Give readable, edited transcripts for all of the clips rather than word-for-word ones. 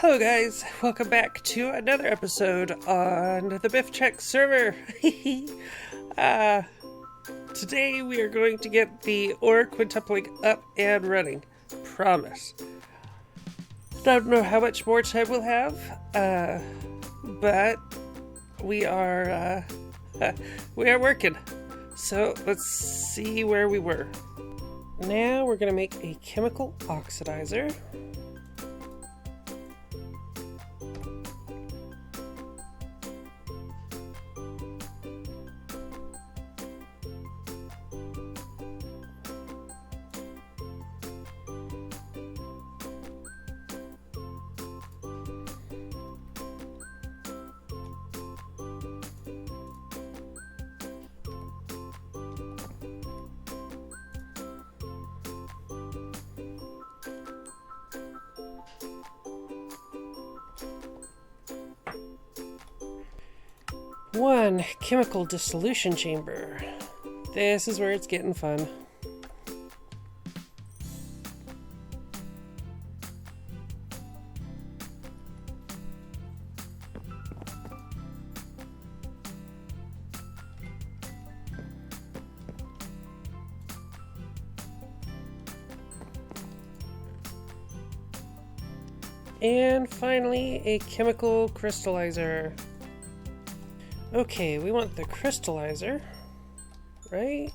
Hello guys, welcome back to another episode on the BiffaTech server. Today we are going to get the ore quintupling up and running. Promise. Don't know how much more time we'll have, but we are working. So let's see where we were. Now we're going to make a chemical oxidizer. One chemical dissolution chamber. This is where it's getting fun. And finally, a chemical crystallizer. Okay, we want the crystallizer, right?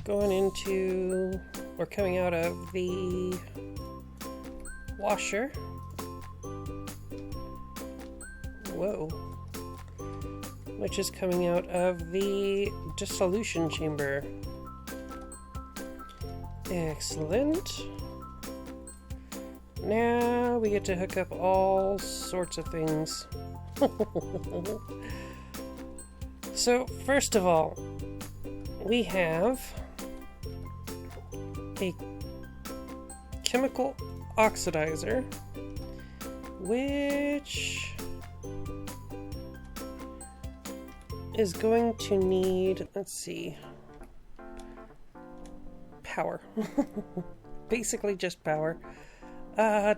Going into, or coming out of the washer. Whoa. Which is coming out of the dissolution chamber. Excellent. Now we get to hook up all sorts of things. So, first of all, we have a chemical oxidizer, which is going to need, let's see, power. Basically just power. Well,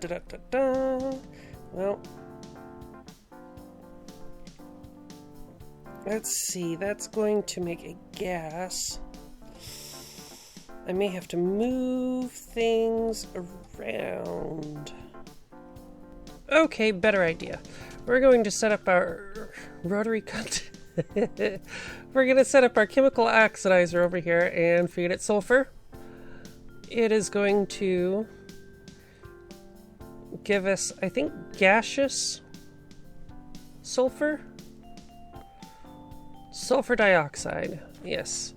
let's see, that's going to make a gas. I may have to move things around. Okay, better idea. We're going to set up our rotary cut. We're going to set up our chemical oxidizer over here and feed it sulfur. It is going to give us, I think, gaseous sulfur. Sulfur dioxide, yes,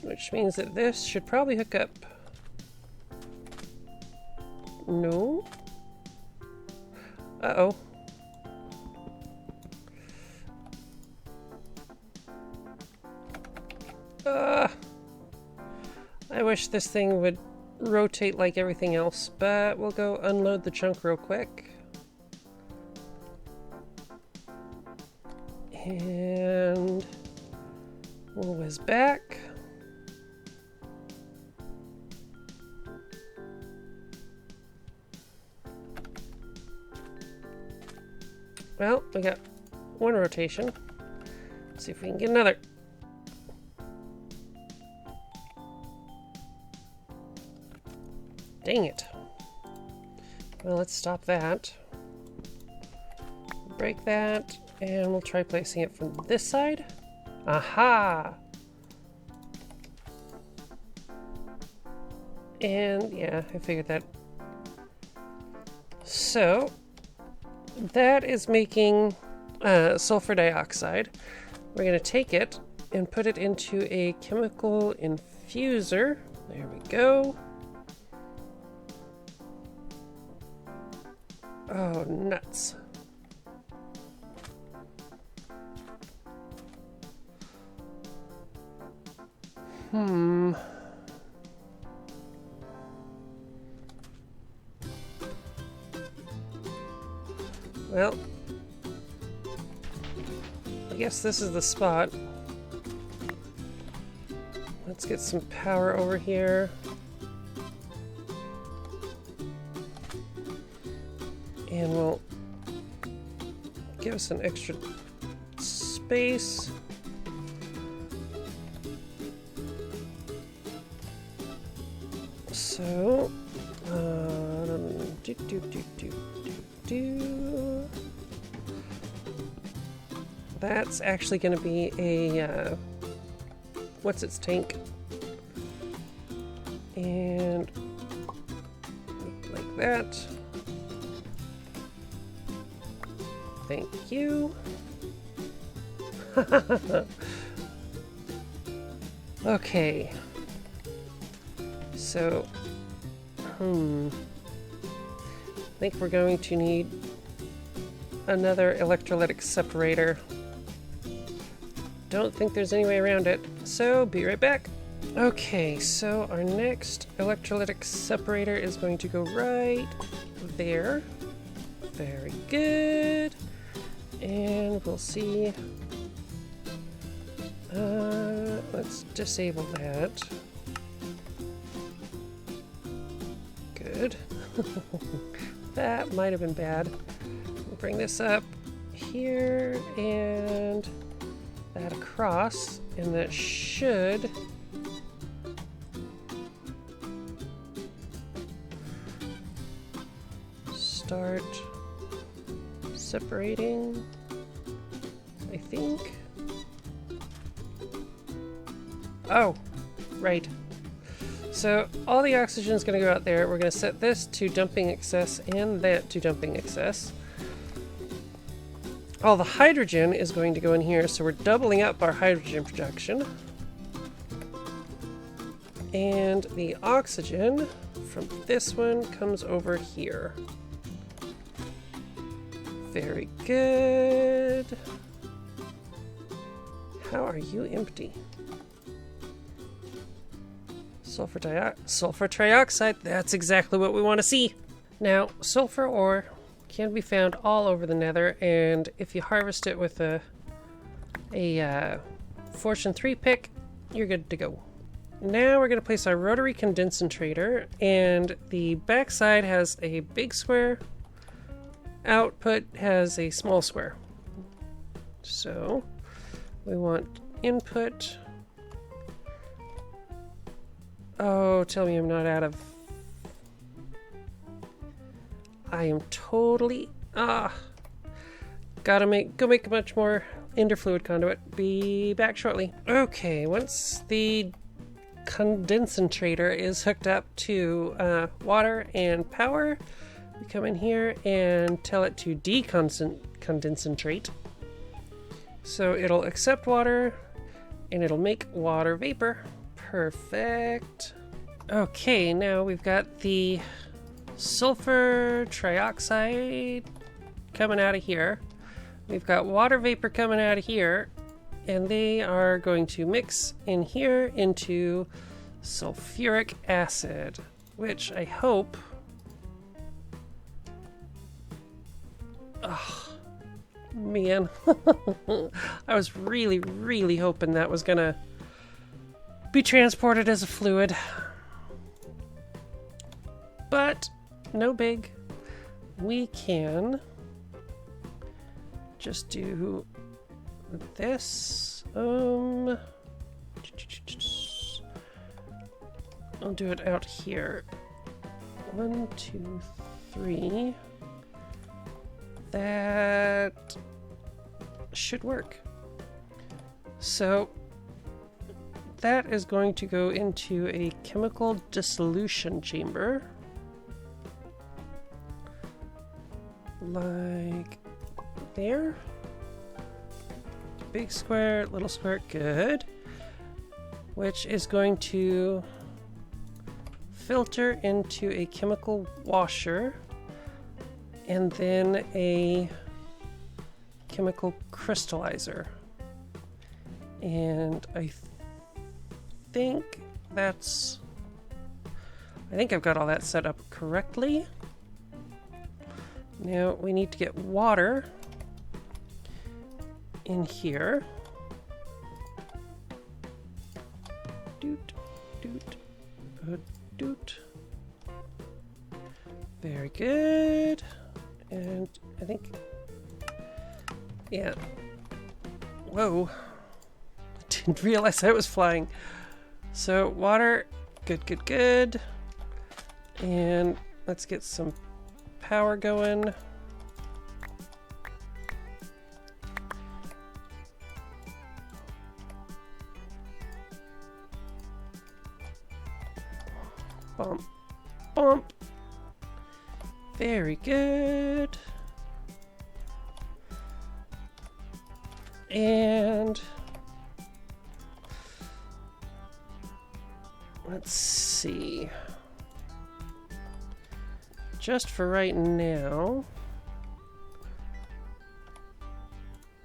which means that this should probably hook up. No. Uh-oh. I wish this thing would rotate like everything else, but we'll go unload the chunk real quick. And we'll whiz back. Well, we got one rotation. Let's see if we can get another. Dang it. Well, let's stop that. Break that, and we'll try placing it from this side. Aha! And yeah, I figured that. So, that is making sulfur dioxide. We're going to take it and put it into a chemical infuser. There we go. Oh, nuts. Well, I guess this is the spot. Let's get some power over here. And we'll give us an extra space. So, that's actually going to be a, what's its tank? And like that. Thank you. Okay. So, I think we're going to need another electrolytic separator. Don't think there's any way around it, so be right back. Okay, so our next electrolytic separator is going to go right there. Very good. And we'll see. Let's disable that. Good. That might have been bad. We'll bring this up here and that across, and that should start separating, I think. Oh, right. So all the oxygen is going to go out there. We're going to set this to dumping excess and that to dumping excess. All the hydrogen is going to go in here, so we're doubling up our hydrogen production. And the oxygen from this one comes over here. Very good. How are you empty? Sulfur trioxide, that's exactly what we want to see. Now, sulfur ore can be found all over the nether, and if you harvest it with a Fortune 3 pick, you're good to go. Now we're going to place our rotary condensator, and the backside has a big square, output has a small square. So we want input. Oh, tell me I'm not out of... I am totally... Gotta go make a much more ender fluid conduit. Be back shortly. Okay, once the condensator is hooked up to water and power, we come in here and tell it to decondensate. So it'll accept water and it'll make water vapor. Perfect. Okay, now we've got the sulfur trioxide coming out of here. We've got water vapor coming out of here, and they are going to mix in here into sulfuric acid, which I hope... Oh, man. I was really, really hoping that was gonna be transported as a fluid. But no big. We can just do this. I'll do it out here. 1, 2, 3. That should work. So that is going to go into a chemical dissolution chamber. Like there. Big square, little square, good. Which is going to filter into a chemical washer and then a chemical crystallizer. And I think I've got all that set up correctly. Now we need to get water in here. Doot, doot, doot. Very good. And I think, yeah. Whoa. I didn't realize I was flying. So water, good, good, good. And let's get some power going. Bump, bump. Very good. And let's see. Just for right now,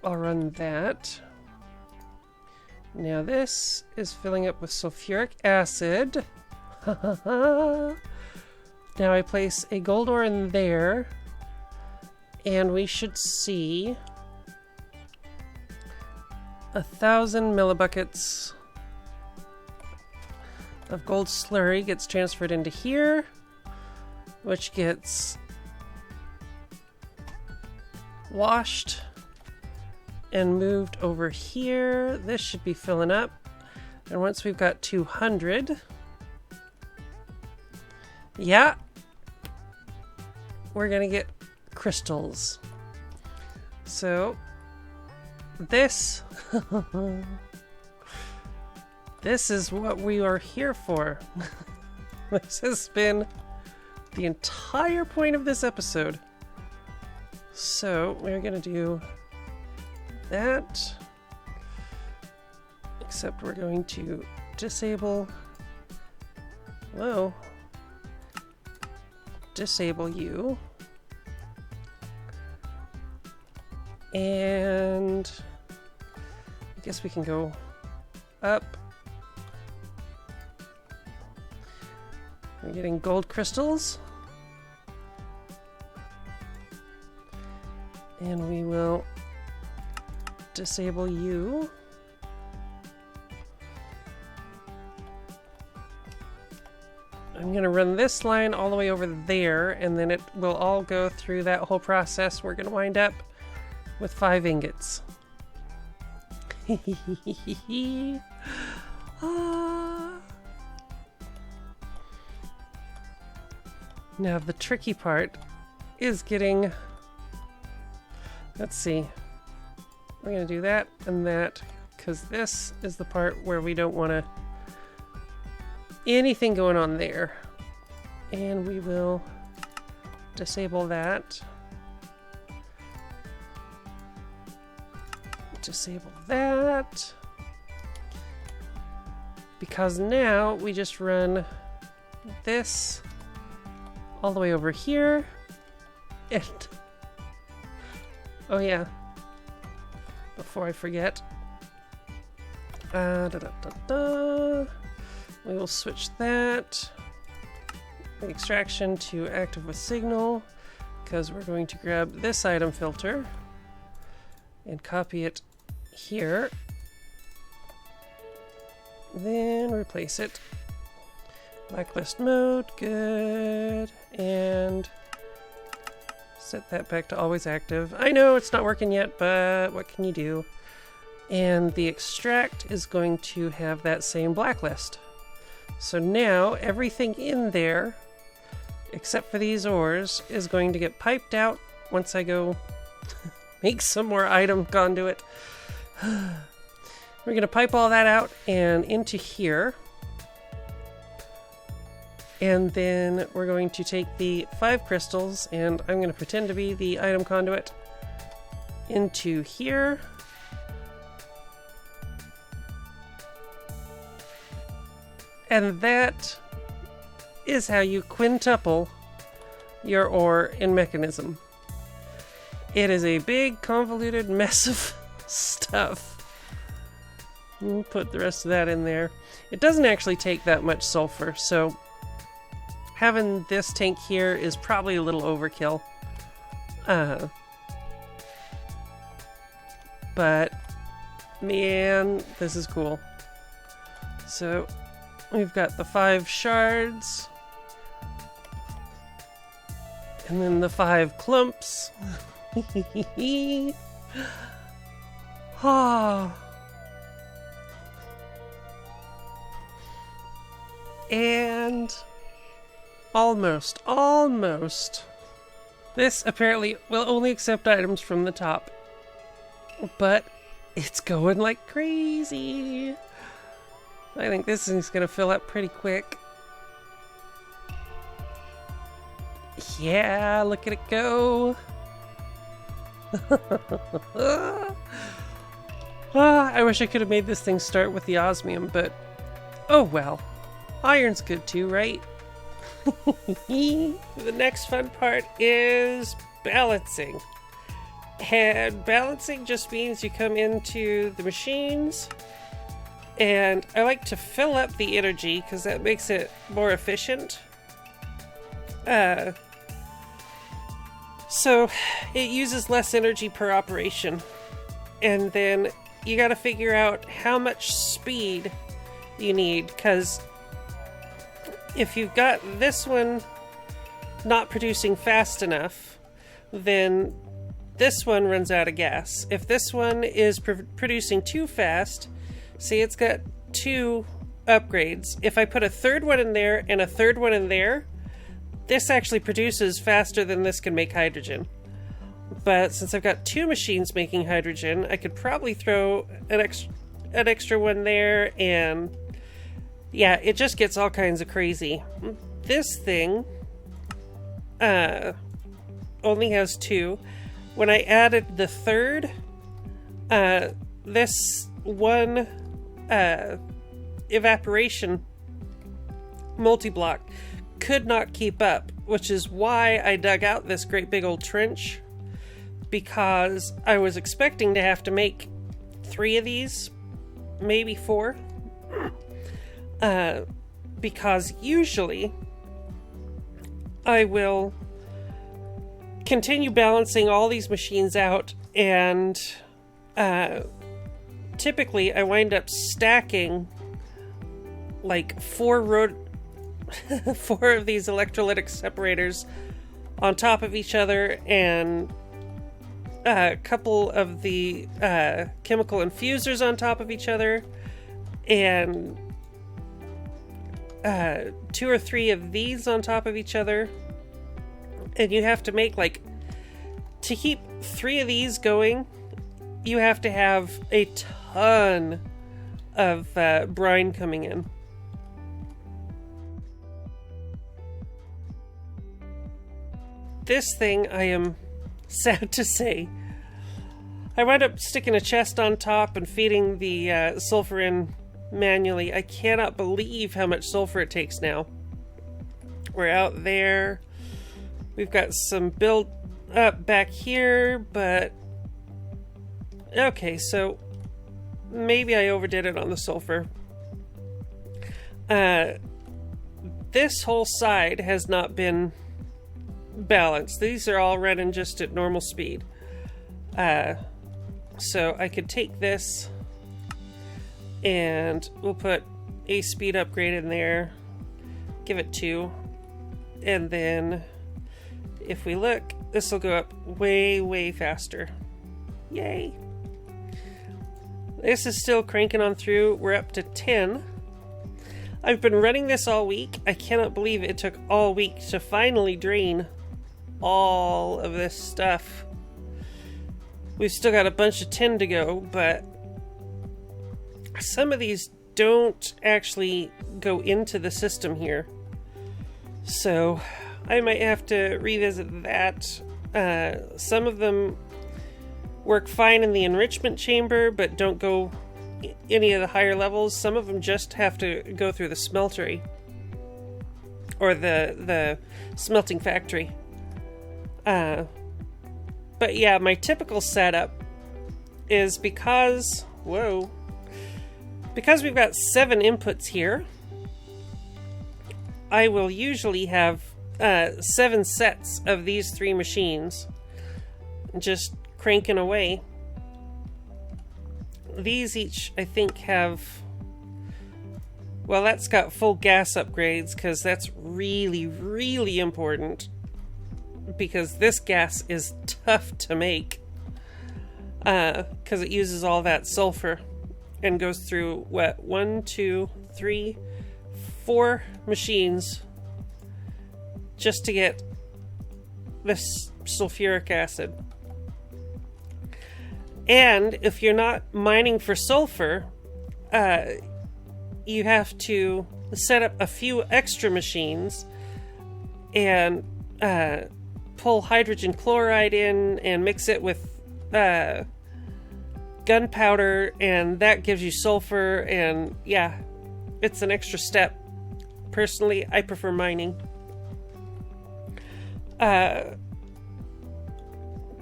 I'll run that. Now this is filling up with sulfuric acid. Now I place a gold ore in there, and we should see 1,000 millibuckets of gold slurry gets transferred into here, which gets washed and moved over here. This should be filling up, and once we've got 200, yeah, we're gonna get crystals. So this this is what we are here for. This has been the entire point of this episode. So we're gonna do that, except we're going to disable, whoa, disable you, and I guess we can go up. We're getting gold crystals, and we will disable you. I'm going to run this line all the way over there, and then it will all go through that whole process. We're going to wind up with 5 ingots. Now the tricky part is getting, let's see, we're going to do that and that, because this is the part where we don't want to anything going on there. And we will disable that. Disable that. Because now we just run this all the way over here. And oh yeah, before I forget, we will switch that, the extraction to active with signal, because we're going to grab this item filter and copy it here. Then replace it. Blacklist mode, good. And set that back to always active. I know it's not working yet, but what can you do? And the extract is going to have that same blacklist. So now everything in there, except for these ores, is going to get piped out once I go make some more item conduit. We're going to pipe all that out and into here. And then we're going to take the 5 crystals, and I'm going to pretend to be the item conduit, into here. And that is how you quintuple your ore in Mechanism. It is a big convoluted mess of stuff. We'll put the rest of that in there. It doesn't actually take that much sulfur, so having this tank here is probably a little overkill. But man, this is cool. So we've got the 5 shards. And then the 5 clumps. Ah. And almost. This apparently will only accept items from the top. But it's going like crazy. I think this thing's gonna fill up pretty quick. Yeah, look at it go. I wish I could have made this thing start with the osmium, but oh well. Iron's good too, right? The next fun part is balancing. And balancing just means you come into the machines, and I like to fill up the energy because that makes it more efficient. So it uses less energy per operation. And then you gotta figure out how much speed you need, because if you've got this one not producing fast enough, then this one runs out of gas. If this one is producing too fast, see, it's got 2 upgrades. If I put a third one in there and a third one in there, this actually produces faster than this can make hydrogen. But since I've got 2 machines making hydrogen, I could probably throw an extra one there, and yeah, it just gets all kinds of crazy. This thing only has 2. When I added the third, this one evaporation multi-block could not keep up, which is why I dug out this great big old trench, because I was expecting to have to make 3 of these, maybe 4, because usually I will continue balancing all these machines out, and typically I wind up stacking like 4 of these electrolytic separators on top of each other, and a couple of the chemical infusers on top of each other, and 2 or 3 of these on top of each other. And you have to make, like, to keep 3 of these going, you have to have a ton of brine coming in. This thing, I am sad to say, I wound up sticking a chest on top and feeding the sulfur in manually. I cannot believe how much sulfur it takes now. We're out there. We've got some build up back here, but okay, so maybe I overdid it on the sulfur. This whole side has not been balanced. These are all running just at normal speed. So I could take this and we'll put a speed upgrade in there, give it 2, and then if we look, this will go up way faster. Yay! This is still cranking on through. We're up to 10. I've been running this all week. I cannot believe it took all week to finally drain all of this stuff. We've still got a bunch of tin to go, but some of these don't actually go into the system here. So I might have to revisit that. Some of them work fine in the enrichment chamber, but don't go any of the higher levels. Some of them just have to go through the smeltery or the smelting factory. But yeah, my typical setup is because we've got 7 inputs here, I will usually have 7 sets of these 3 machines just cranking away. These each, I think, have, well, that's got full gas upgrades because that's really important. because this gas is tough to make. Because it uses all that sulfur and goes through, what, 1, 2, 3, 4 machines just to get this sulfuric acid. And if you're not mining for sulfur, you have to set up a few extra machines and pull hydrogen chloride in and mix it with gunpowder, and that gives you sulfur, and yeah, it's an extra step. Personally, I prefer mining.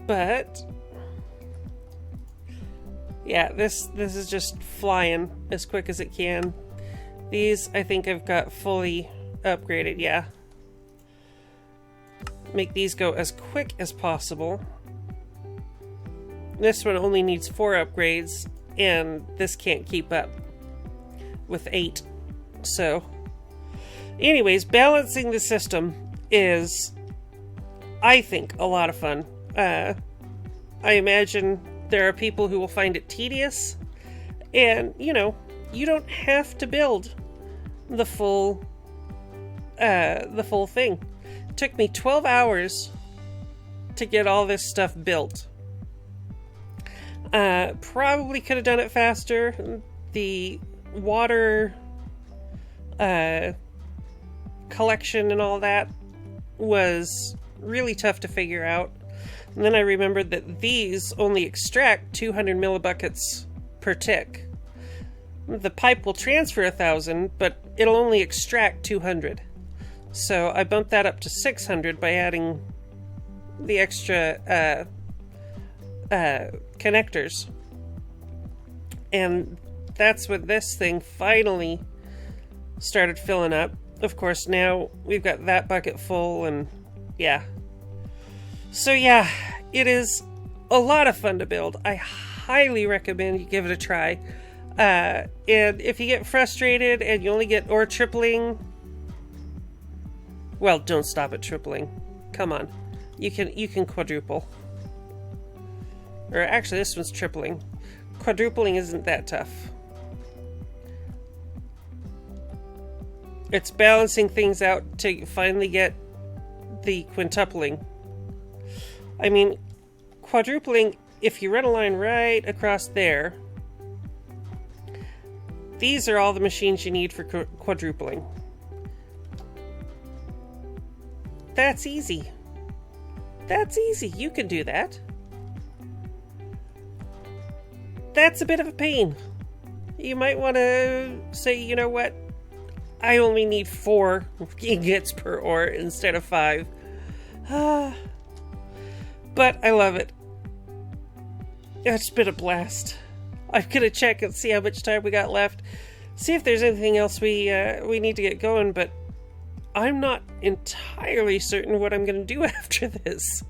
But yeah, this is just flying as quick as it can. These, I think I've got fully upgraded, yeah. Make these go as quick as possible. This one only needs 4 upgrades, and this can't keep up with 8. So, anyways, balancing the system is, I think, a lot of fun. I imagine there are people who will find it tedious, and, you know, you don't have to build the full thing. It took me 12 hours to get all this stuff built. Probably could have done it faster. The water collection and all that was really tough to figure out. And then I remembered that these only extract 200 millibuckets per tick. The pipe will transfer 1,000, but it'll only extract 200. So I bumped that up to 600 by adding the extra connectors. And that's when this thing finally started filling up. Of course, now we've got that bucket full, and yeah. So yeah, it is a lot of fun to build. I highly recommend you give it a try. And if you get frustrated and you only get ore tripling, well, don't stop at tripling. Come on, you can quadruple. Or actually, this one's tripling. Quadrupling isn't that tough. It's balancing things out to finally get the quintupling. I mean, quadrupling, if you run a line right across there, these are all the machines you need for quadrupling. That's easy. That's easy. You can do that. That's a bit of a pain. You might want to say, you know what? I only need 4 ingots per ore instead of 5. But I love it. It's been a blast. I'm gonna check and see how much time we got left. See if there's anything else we need to get going, but I'm not entirely certain what I'm gonna do after this.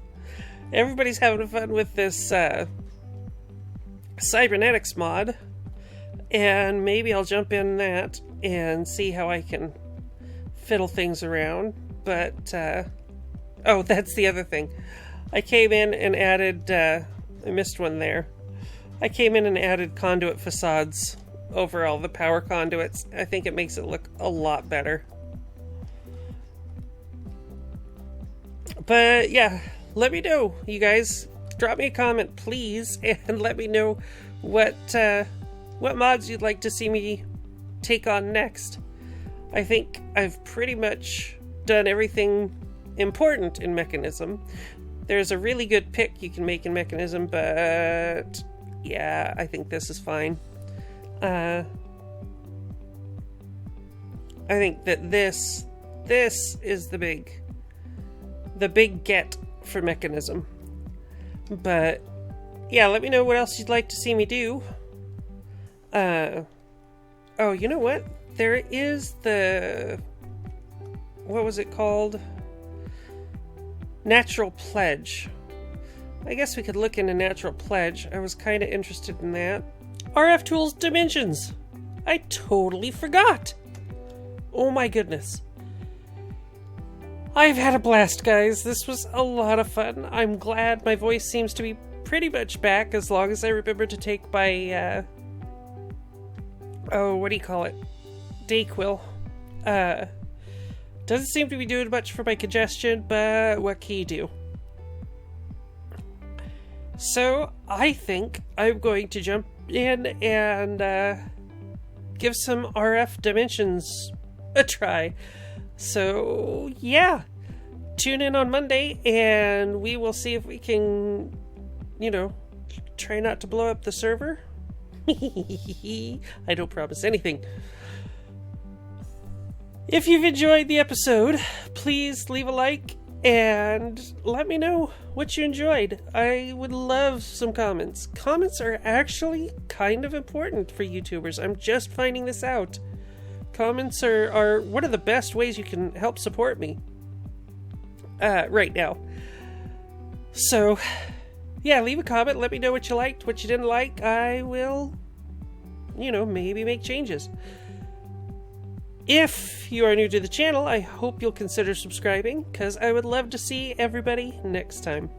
Everybody's having fun with this cybernetics mod, and maybe I'll jump in that and see how I can fiddle things around. But oh, that's the other thing. I came in and added I missed one there. I came in and added conduit facades over all the power conduits. I think it makes it look a lot better. But yeah, let me know, you guys. Drop me a comment, please, and let me know what mods you'd like to see me take on next. I think I've pretty much done everything important in Mechanism. There's a really good pick you can make in Mechanism, but yeah, I think this is fine. I think that this is the big get for Mechanism. But yeah, let me know what else you'd like to see me do. Oh, you know what? There is what was it called? Natural Pledge. I guess we could look into Natural Pledge. I was kind of interested in that. RF Tools Dimensions. I totally forgot. Oh my goodness. I've had a blast, guys. This was a lot of fun. I'm glad my voice seems to be pretty much back, as long as I remember to take my, what do you call it? Dayquil. Doesn't seem to be doing much for my congestion, but what can you do? So, I think I'm going to jump in and, give some RF dimensions a try. So, yeah. Tune in on Monday, and we will see if we can, try not to blow up the server. I don't promise anything. If you've enjoyed the episode, please leave a like and let me know what you enjoyed. I would love some comments. Comments are actually kind of important for YouTubers. I'm just finding this out. Comments are one of the best ways you can help support me right now. So, yeah, leave a comment. Let me know what you liked, what you didn't like. I will, maybe make changes. If you are new to the channel, I hope you'll consider subscribing, because I would love to see everybody next time.